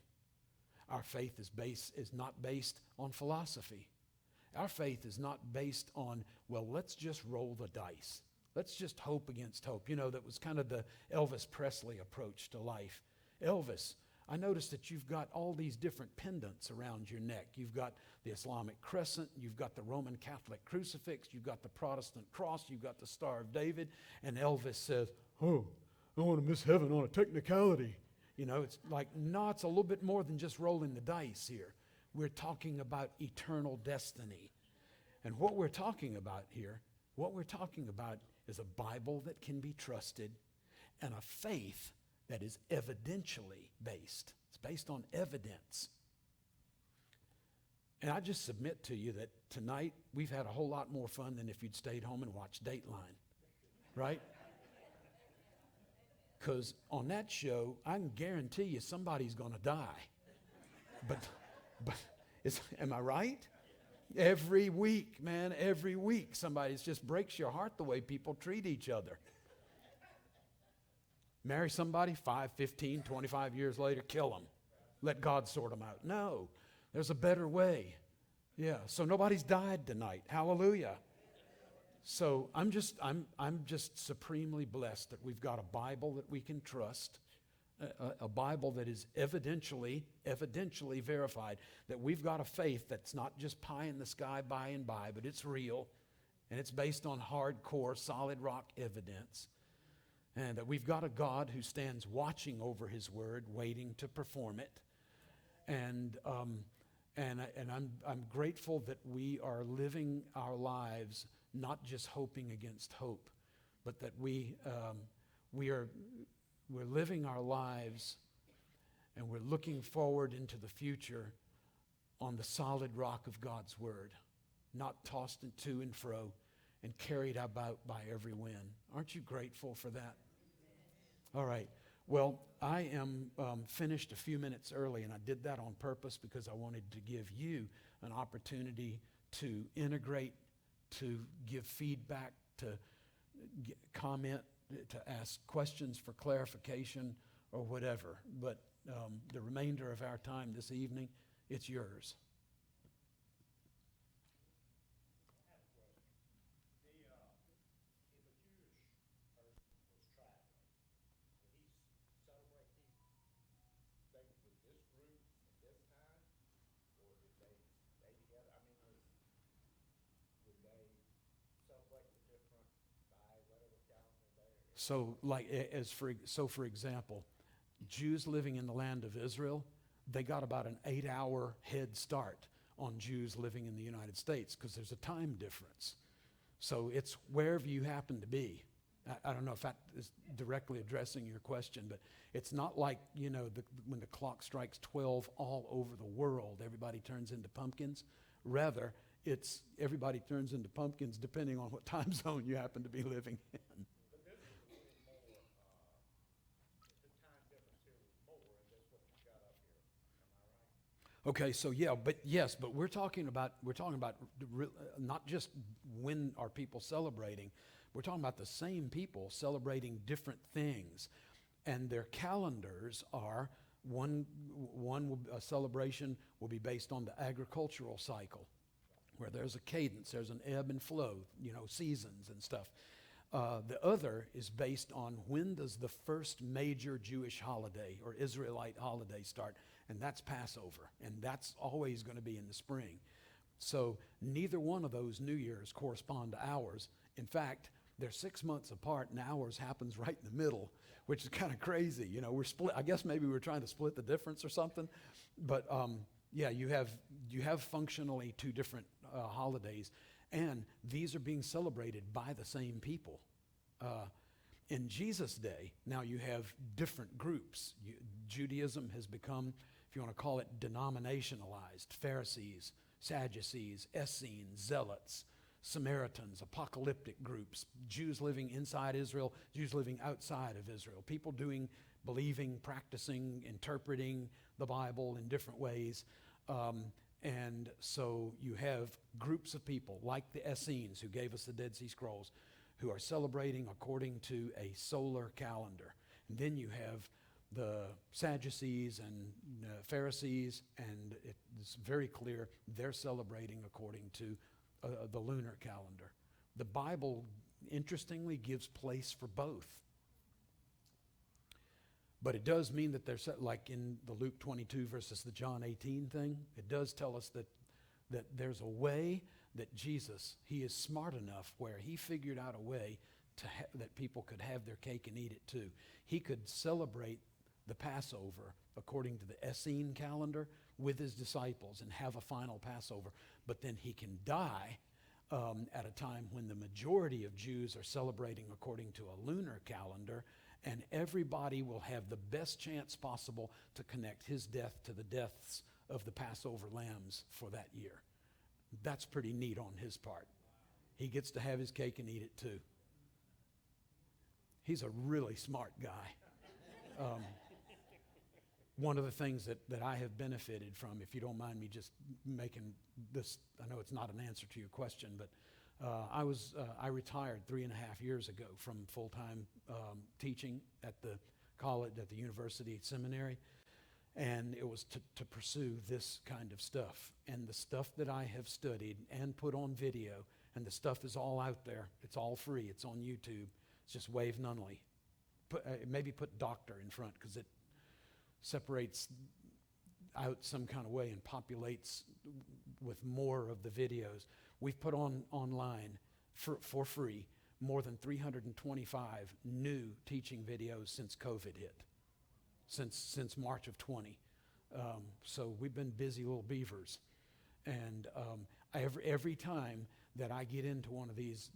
Our faith is not based on philosophy. Our faith is not based on, well, let's just roll the dice. Let's just hope against hope. You know, that was kind of the Elvis Presley approach to life. Elvis, I noticed that you've got all these different pendants around your neck. You've got the Islamic crescent, you've got the Roman Catholic crucifix, you've got the Protestant cross, you've got the Star of David, and Elvis says, oh, I want to miss heaven on a technicality. You know, it's like, no, it's a little bit more than just rolling the dice here. We're talking about eternal destiny. And what we're talking about here, is a Bible that can be trusted and a faith that is evidentially based. It's based on evidence. And I just submit to you that tonight we've had a whole lot more fun than if you'd stayed home and watched Dateline, right? Because on that show, I can guarantee you somebody's going to die. But am I right? Every week, man, every week, somebody just breaks your heart the way people treat each other. Marry somebody, 5, 15, 25 years later, kill them. Let God sort them out. No, there's a better way. Yeah, so nobody's died tonight. Hallelujah. So I'm just supremely blessed that we've got a Bible that we can trust, a Bible that is evidentially verified, that we've got a faith that's not just pie in the sky by and by, but it's real, and it's based on hardcore, solid rock evidence. And that we've got a God who stands watching over his word, waiting to perform it. And I'm grateful that we are living our lives not just hoping against hope, but that we're living our lives and we're looking forward into the future on the solid rock of God's word, not tossed to and fro and carried about by every wind. Aren't you grateful for that? All right. Well, I am finished a few minutes early, and I did that on purpose because I wanted to give you an opportunity to integrate, to give feedback, to comment, to ask questions for clarification or whatever. But the remainder of our time this evening, it's yours. So, for example, Jews living in the land of Israel, they got about an 8-hour head start on Jews living in the United States because there's a time difference. So it's wherever you happen to be. I don't know if that is directly addressing your question, but it's not like, when the clock strikes 12 all over the world, everybody turns into pumpkins. Rather, it's everybody turns into pumpkins depending on what time zone you happen to be living in. Okay, so but we're talking about not just when are people celebrating. We're talking about the same people celebrating different things, and their calendars are a celebration will be based on the agricultural cycle, where there's a cadence, there's an ebb and flow, seasons and stuff. The other is based on when does the first major Jewish holiday or Israelite holiday start, and that's Passover, and that's always going to be in the spring. So neither one of those New Years correspond to ours. In fact, they're 6 months apart, and ours happens right in the middle, which is kind of crazy. We're split. I guess maybe we're trying to split the difference or something, but you have functionally two different holidays. And these are being celebrated by the same people. In Jesus' day, now you have different groups. Judaism has become, if you want to call it, denominationalized. Pharisees, Sadducees, Essenes, Zealots, Samaritans, apocalyptic groups, Jews living inside Israel, Jews living outside of Israel, people believing, practicing, interpreting the Bible in different ways. And so you have groups of people like the Essenes, who gave us the Dead Sea Scrolls, who are celebrating according to a solar calendar. And then you have the Sadducees and Pharisees, and it's very clear they're celebrating according to the lunar calendar. The Bible, interestingly, gives place for both. But it does mean that there's, like in the Luke 22 versus the John 18 thing, it does tell us that there's a way that Jesus, he is smart enough where he figured out a way that people could have their cake and eat it too. He could celebrate the Passover according to the Essene calendar with his disciples and have a final Passover. But then he can die at a time when the majority of Jews are celebrating according to a lunar calendar, and everybody will have the best chance possible to connect his death to the deaths of the Passover lambs for that year. That's pretty neat on his part. He gets to have his cake and eat it too. He's a really smart guy. One of the things that I have benefited from, if you don't mind me just making this, I know it's not an answer to your question, but I retired 3.5 years ago from full-time teaching at the college, at the university seminary, and it was to pursue this kind of stuff. And the stuff that I have studied and put on video, and the stuff is all out there. It's all free. It's on YouTube. It's just Wave Nunnally. Maybe put doctor in front, because it separates out some kind of way and populates with more of the videos. We've put online for free more than 325 new teaching videos since COVID hit, since March of 20. So we've been busy little beavers. And every time that I get into one of these,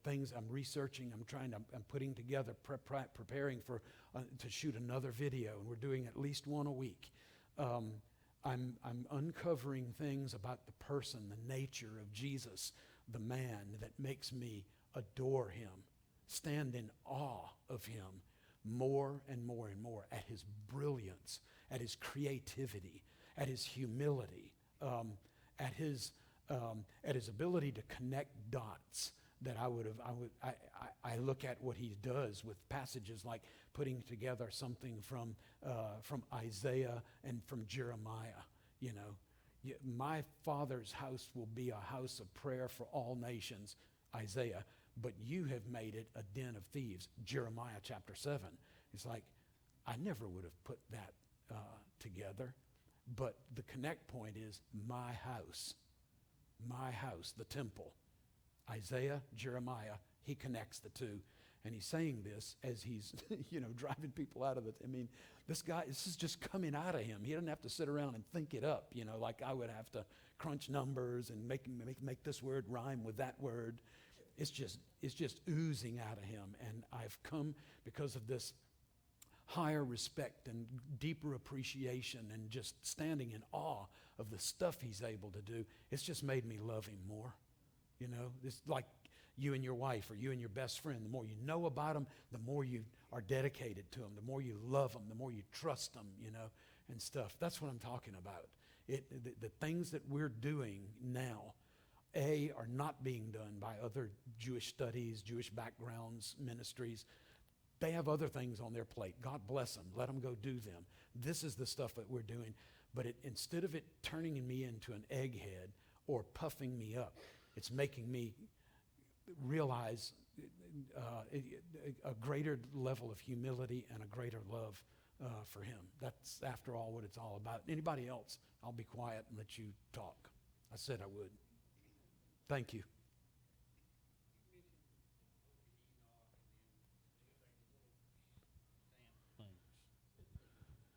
things, I'm researching, I'm putting together, preparing for to shoot another video, and we're doing at least one a week. I'm uncovering things about the person, the nature of Jesus, the man, that makes me adore him, stand in awe of him more and more and more, at his brilliance, at his creativity, at his humility, at his ability to connect dots that I look at what he does with passages like putting together something from Isaiah and from Jeremiah. You know, my Father's house will be a house of prayer for all nations, Isaiah, but you have made it a den of thieves, Jeremiah chapter 7. It's like, I never would have put that together, but the connect point is my house, the temple. Isaiah, Jeremiah, he connects the two. And he's saying this as he's, driving people out of it. I mean, this is just coming out of him. He doesn't have to sit around and think it up, like I would have to crunch numbers and make this word rhyme with that word. It's just oozing out of him. And I've come because of this higher respect and deeper appreciation and just standing in awe of the stuff he's able to do. It's just made me love him more. It's like you and your wife or you and your best friend. The more you know about them, the more you are dedicated to them, the more you love them, the more you trust them, and stuff. That's what I'm talking about. The things that we're doing now, are not being done by other Jewish studies, Jewish backgrounds, ministries. They have other things on their plate. God bless them. Let them go do them. This is the stuff that we're doing. But instead of it turning me into an egghead or puffing me up, it's making me realize a greater level of humility and a greater love for him. That's, after all, what it's all about. Anybody else, I'll be quiet and let you talk. I said I would. Thank you.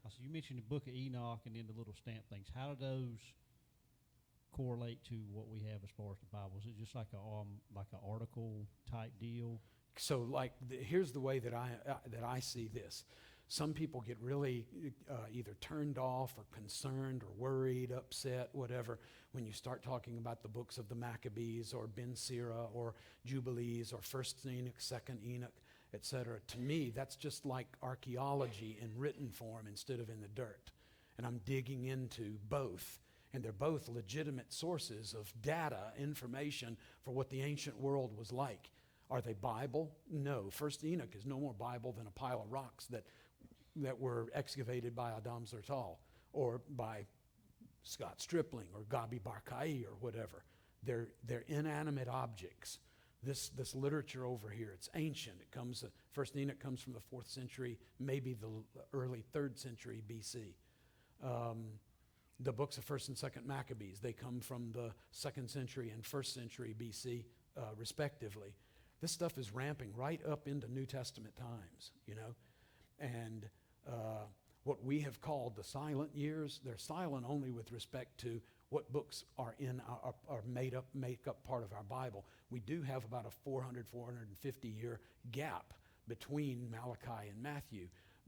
So you mentioned the book of Enoch and then the little stamp things. How do those correlate to what we have as far as the Bible? Is it just like an article type deal? So here's the way that I see this. Some people get really either turned off or concerned or worried, upset, whatever, when you start talking about the books of the Maccabees or Ben Sira or Jubilees or First Enoch, Second Enoch, etc. To me, that's just like archaeology in written form instead of in the dirt. And I'm digging into both. And they're both legitimate sources of data, information for what the ancient world was like. Are they Bible? No. First Enoch is no more Bible than a pile of rocks that were excavated by Adam Zertal or by Scott Stripling or Gabi Barkai or whatever. They're inanimate objects. This literature over here, it's ancient. First Enoch comes from the 4th century, maybe the early 3rd century BC. The books of 1st and 2nd Maccabees, they come from the 2nd century and 1st century BC, respectively. This stuff is ramping right up into New Testament times, And what we have called the silent years, they're silent only with respect to what books are make up part of our Bible. We do have about a 450 year gap between Malachi and Matthew.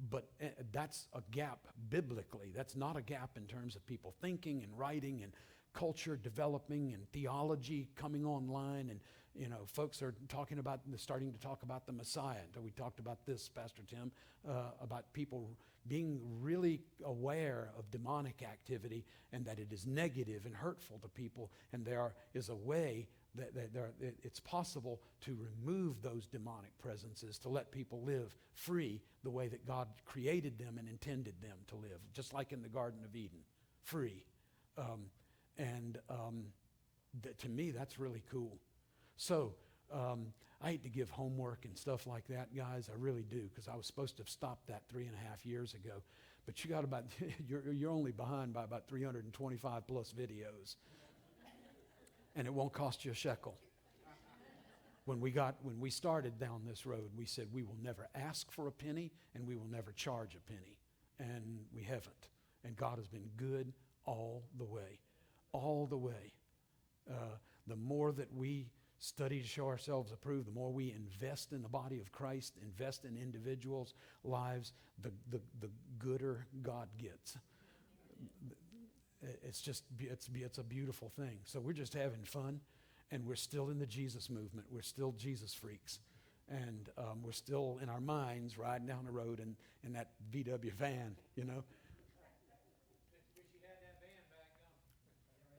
But that's a gap biblically. That's not a gap in terms of people thinking and writing and culture developing and theology coming online. And, folks are starting to talk about the Messiah. And we talked about this, Pastor Tim, about people being really aware of demonic activity and that it is negative and hurtful to people. And there is a way that it's possible to remove those demonic presences, to let people live free the way that God created them and intended them to live, just like in the Garden of Eden, free. To me, that's really cool. So I hate to give homework and stuff like that, guys. I really do, because I was supposed to have stopped that 3.5 years ago. But you got you're only behind by about 325 plus videos. And it won't cost you a shekel. When we started down this road, we said we will never ask for a penny and we will never charge a penny. And we haven't. And God has been good all the way. All the way. The more that we study to show ourselves approved, the more we invest in the body of Christ, invest in individuals' lives, the gooder God gets. It's a beautiful thing. So we're just having fun, and we're still in the Jesus movement. We're still Jesus freaks, and we're still in our minds riding down the road in that VW van,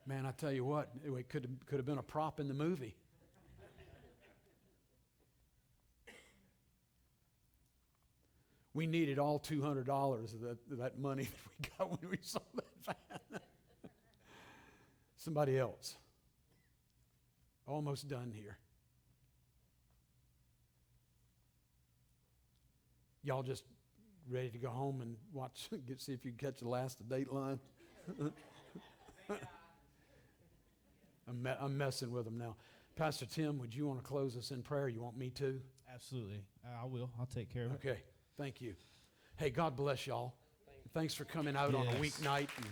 Man, I tell you what, it could have been a prop in the movie. We needed all $200 of that money that we got when we sold that van. Somebody else. Almost done here. Y'all just ready to go home and watch, see if you can catch the last of Dateline? I'm messing with them now. Pastor Tim, would you want to close us in prayer? You want me to? Absolutely. I will. I'll take care of it. Okay. Thank you. Hey, God bless y'all. Thanks for coming out on a Yes. weeknight and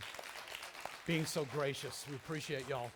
being so gracious. We appreciate y'all.